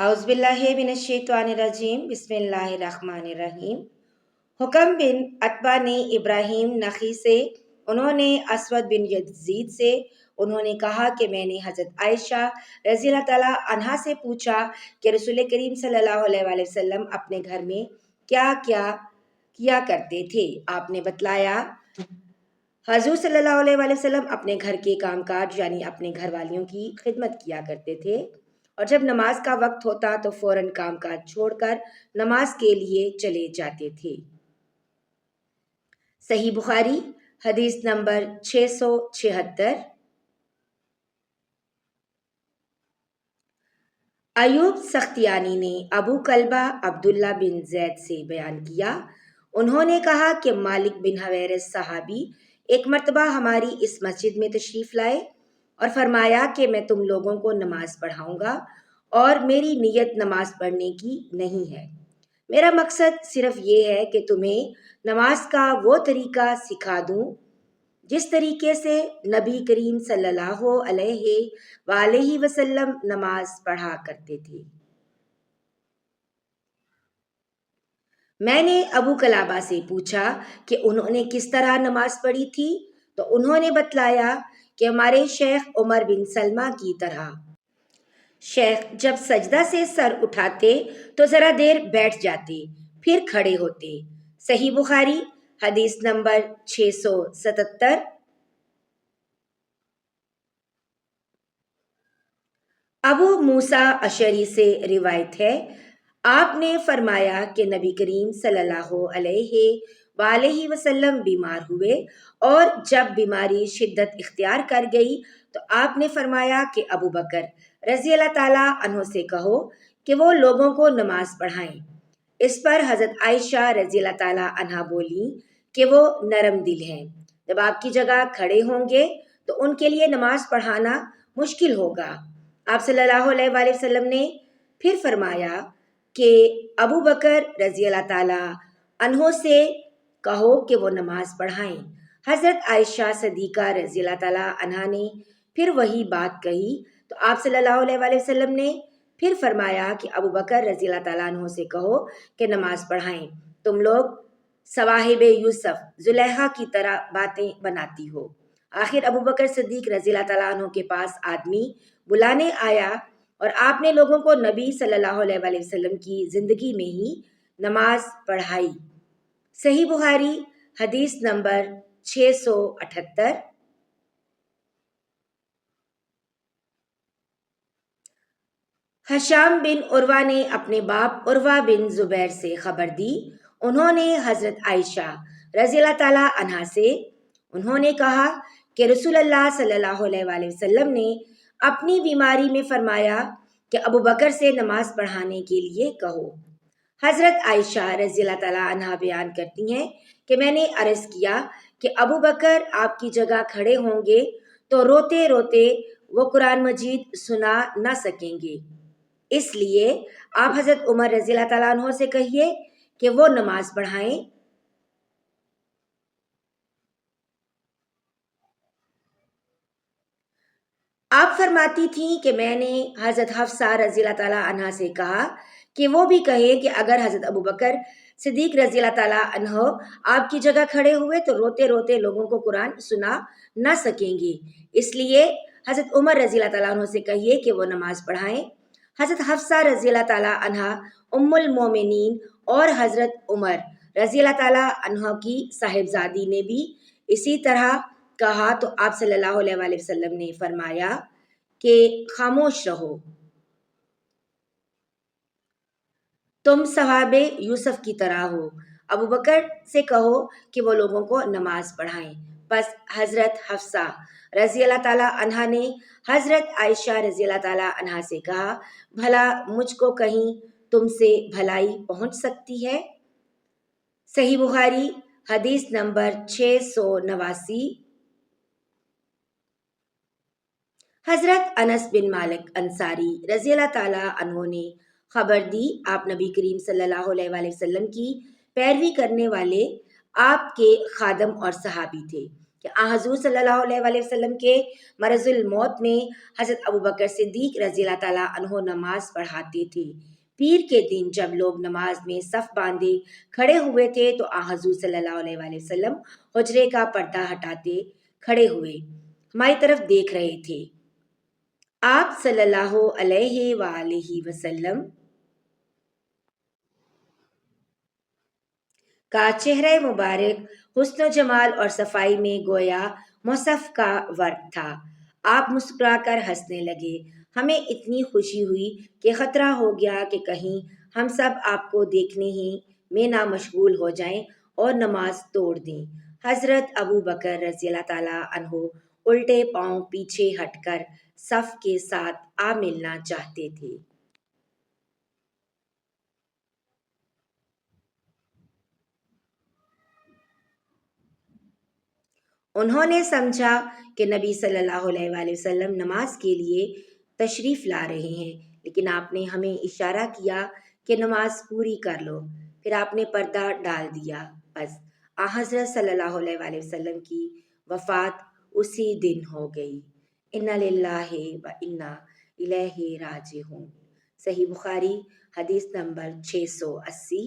اعوذ باللہ من الشیطان الرجیم بسم اللہ الرحمن الرحیم۔ حکم بن عتبہ نے ابراہیم نخعی سے، انہوں نے اسود بن یزید سے، انہوں نے کہا کہ میں نے حضرت عائشہ رضی اللہ تعالیٰ عنہا سے پوچھا کہ رسول کریم صلی اللہ علیہ وآلہ وسلم اپنے گھر میں کیا کیا کرتے تھے۔ آپ نے بتلایا حضور صلی اللہ علیہ وآلہ وسلم اپنے گھر کے کام کاج یعنی اپنے گھر والیوں کی خدمت کیا کرتے تھے، اور جب نماز کا وقت ہوتا تو فوراً کام کاج چھوڑ کر نماز کے لیے چلے جاتے تھے۔ صحیح بخاری حدیث نمبر 676۔ ایوب سختیانی نے ابو کلبہ عبداللہ بن زید سے بیان کیا، انہوں نے کہا کہ مالک بن حویرث صحابی ایک مرتبہ ہماری اس مسجد میں تشریف لائے اور فرمایا کہ میں تم لوگوں کو نماز پڑھاؤں گا، اور میری نیت نماز پڑھنے کی نہیں ہے، میرا مقصد صرف یہ ہے کہ تمہیں نماز کا وہ طریقہ سکھا دوں جس طریقے سے نبی کریم صلی اللہ علیہ وآلہ وسلم نماز پڑھا کرتے تھے۔ میں نے ابو کلابہ سے پوچھا کہ انہوں نے کس طرح نماز پڑھی تھی، تو انہوں نے بتلایا کہ ہمارے شیخ عمر بن سلمہ کی طرح۔ شیخ جب سجدہ سے سر اٹھاتے تو ذرا دیر بیٹھ جاتے، پھر کھڑے ہوتے۔ صحیح بخاری حدیث نمبر 677۔ ابو موسیٰ اشعری سے روایت ہے، آپ نے فرمایا کہ نبی کریم صلی اللہ علیہ وآلہ وسلم بیمار ہوئے، اور جب بیماری شدت اختیار کر گئی تو آپ نے فرمایا کہ ابو بکر رضی اللہ تعالیٰ عنہ سے کہو کہ وہ لوگوں کو نماز پڑھائیں۔ اس پر حضرت عائشہ رضی اللہ تعالیٰ عنہا بولیں کہ وہ نرم دل ہیں، جب آپ کی جگہ کھڑے ہوں گے تو ان کے لیے نماز پڑھانا مشکل ہوگا۔ آپ صلی اللہ علیہ وآلہ وسلم نے پھر فرمایا کہ ابو بکر رضی اللہ تعالیٰ عنہ سے کہو کہ وہ نماز پڑھائیں۔ حضرت عائشہ صدیقہ رضی اللہ تعالیٰ عنہا نے پھر وہی بات کہی تو آپ صلی اللہ علیہ وآلہ وسلم نے پھر فرمایا کہ ابو بکر رضی اللہ تعالیٰ عنہ سے کہو کہ نماز پڑھائیں، تم لوگ صواحب یوسف زلیخا کی طرح باتیں بناتی ہو۔ آخر ابو بکر صدیق رضی اللہ تعالیٰ عنہ کے پاس آدمی بلانے آیا، اور آپ نے لوگوں کو نبی صلی اللہ علیہ وآلہ وسلم کی زندگی میں ہی نماز پڑھائی۔ صحیح بخاری حدیث نمبر 678۔ ہشام بن عروہ نے اپنے باپ عروہ بن زبیر سے خبر دی، انہوں نے حضرت عائشہ رضی اللہ تعالیٰ عنہا سے، انہوں نے کہا کہ رسول اللہ صلی اللہ علیہ وآلہ وسلم نے اپنی بیماری میں فرمایا کہ ابو بکر سے نماز پڑھانے کے لیے کہو۔ حضرت عائشہ رضی اللہ تعالیٰ عنہا بیان کرتی ہیں کہ میں نے عرض کیا کہ ابو بکر آپ کی جگہ کھڑے ہوں گے تو روتے روتے وہ قرآن مجید سنا نہ سکیں گے، اس لیے آپ حضرت عمر رضی اللہ تعالیٰ عنہ سے کہیے کہ وہ نماز پڑھائیں۔ آپ فرماتی تھیں کہ میں نے حضرت حفصہ رضی اللہ تعالیٰ عنہ سے کہا کہ وہ بھی کہیں کہ اگر حضرت ابو بکر صدیق رضی اللہ تعالیٰ عنہ آپ کی جگہ کھڑے ہوئے تو روتے روتے لوگوں کو قرآن سنا نہ سکیں گے، اس لیے حضرت عمر رضی اللہ تعالیٰ عنہ سے کہیے کہ وہ نماز پڑھائیں۔ حضرت حفصہ رضی اللہ تعالیٰ عنہ ام المومنین اور حضرت عمر رضی اللہ تعالیٰ عنہ کی صاحبزادی نے بھی اسی طرح کہا تو آپ صلی اللہ علیہ وآلہ وسلم نے فرمایا کہ خاموش رہو، تم صحابہ یوسف کی طرح ہو، ابو بکر سے کہو کہ وہ لوگوں کو نماز پڑھائیں۔ پس حضرت حفصہ رضی اللہ تعالیٰ عنہا نے حضرت عائشہ رضی اللہ تعالیٰ عنہا سے کہا، بھلا مجھ کو کہیں تم سے بھلائی پہنچ سکتی ہے؟ صحیح بخاری حدیث نمبر 689۔ حضرت انس بن مالک انصاری رضی اللہ تعالیٰ عنہ نے خبر دی، آپ نبی کریم صلی اللہ علیہ وآلہ وسلم کی پیروی کرنے والے آپ کے خادم اور صحابی تھے۔ کہ حضور صلی اللہ علیہ وآلہ وسلم کے مرض الموت میں حضرت ابوبکر صدیق رضی اللہ تعالیٰ عنہ نماز پڑھاتے تھے۔ پیر کے دن جب لوگ نماز میں صف باندھے کھڑے ہوئے تھے تو حضور صلی اللہ علیہ وآلہ وسلم حجرے کا پردہ ہٹاتے کھڑے ہوئے ہماری طرف دیکھ رہے تھے۔ آپ صلی اللہ علیہ وآلہ وسلم کا چہرہ مبارک حسن و جمال اور صفائی میں گویا مصحف کا ورق تھا۔ آپ مسکرا کر ہنسنے لگے۔ ہمیں اتنی خوشی ہوئی کہ خطرہ ہو گیا کہ کہیں ہم سب آپ کو دیکھنے ہی میں نہ مشغول ہو جائیں اور نماز توڑ دیں۔ حضرت ابو بکر رضی اللہ تعالیٰ عنہ الٹے پاؤں پیچھے ہٹ کر صف کے ساتھ آ ملنا چاہتے تھے۔ انہوں نے سمجھا کہ نبی صلی اللہ علیہ وآلہ وسلم نماز کے لیے تشریف لا رہے ہیں، لیکن آپ نے ہمیں اشارہ کیا کہ نماز پوری کر لو۔ پھر آپ نے پردہ ڈال دیا۔ بس حضرت صلی اللہ علیہ وآلہ وسلم کی وفات اسی دن ہو گئی۔ انا للہ و انا الیہ راجعون۔ صحیح بخاری حدیث نمبر 680۔